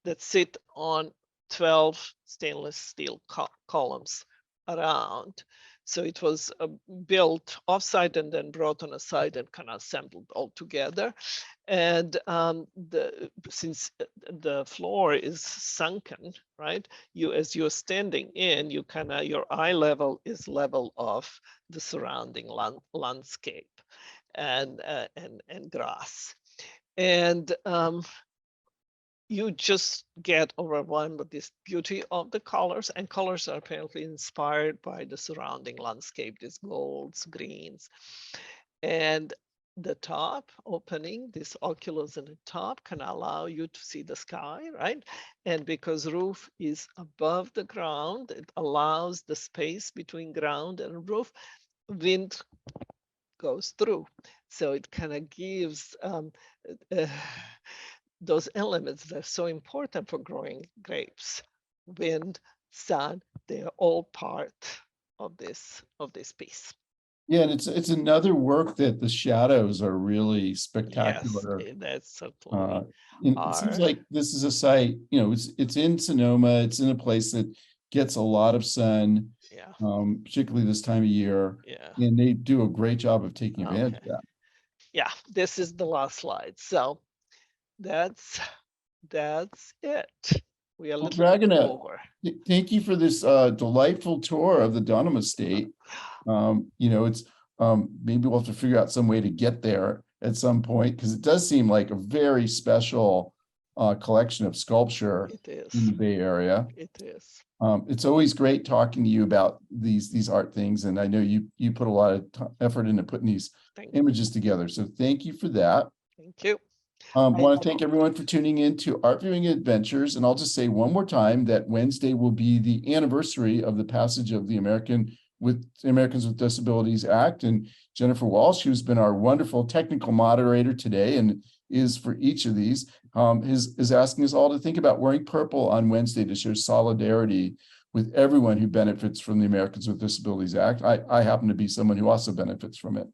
that sit on 12 stainless steel columns around. So it was built offsite and then brought on a site and kind of assembled all together. And since the floor is sunken, right? As you're standing in, you kind of, your eye level is level of the surrounding landscape and grass. And you just get overwhelmed with this beauty of the colors, and colors are apparently inspired by the surrounding landscape, these golds, greens. And the top opening, this oculus in the top, can allow you to see the sky, right? And because roof is above the ground, it allows the space between ground and roof, wind goes through. So it kind of gives those elements that are so important for growing grapes. Wind, sun, they're all part of this piece. Yeah, and it's another work that the shadows are really spectacular. Yes, that's certainly. And it seems like this is a site, you know, it's in Sonoma, it's in a place that gets a lot of sun, Yeah. Particularly this time of year. Yeah. And they do a great job of taking advantage of that. Yeah, this is the last slide. So that's it. We are Well, little bit Dragana, over. thank you for this delightful tour of the Donum estate. You know, it's maybe we'll have to figure out some way to get there at some point, because it does seem like a very special collection of sculpture It is. in the Bay Area. It is. It's always great talking to you about these art things, and I know you put a lot of effort into putting these images together. So thank you for that. Thank you. I want to thank everyone for tuning in to Art Viewing Adventures, and I'll just say one more time that Wednesday will be the anniversary of the passage of the Americans with Disabilities Act, and Jennifer Walsh, who's been our wonderful technical moderator today and is for each of these, is asking us all to think about wearing purple on Wednesday to show solidarity with everyone who benefits from the Americans with Disabilities Act. I happen to be someone who also benefits from it.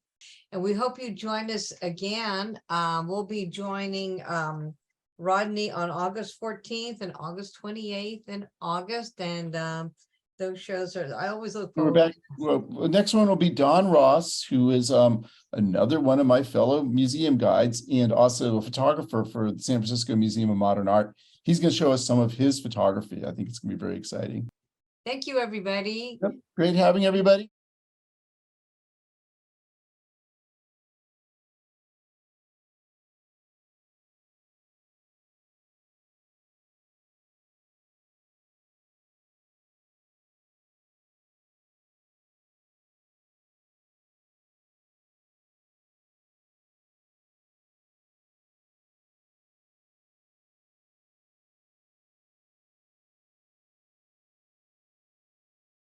And we hope you join us again. We'll be joining Rodney on August 14th and August 28th in August. And those shows are, I always look We're forward. back. Well, the next one will be Don Ross, who is another one of my fellow museum guides and also a photographer for the San Francisco Museum of Modern Art. He's going to show us some of his photography. I think it's going to be very exciting. Thank you, everybody. Yep. Great having everybody.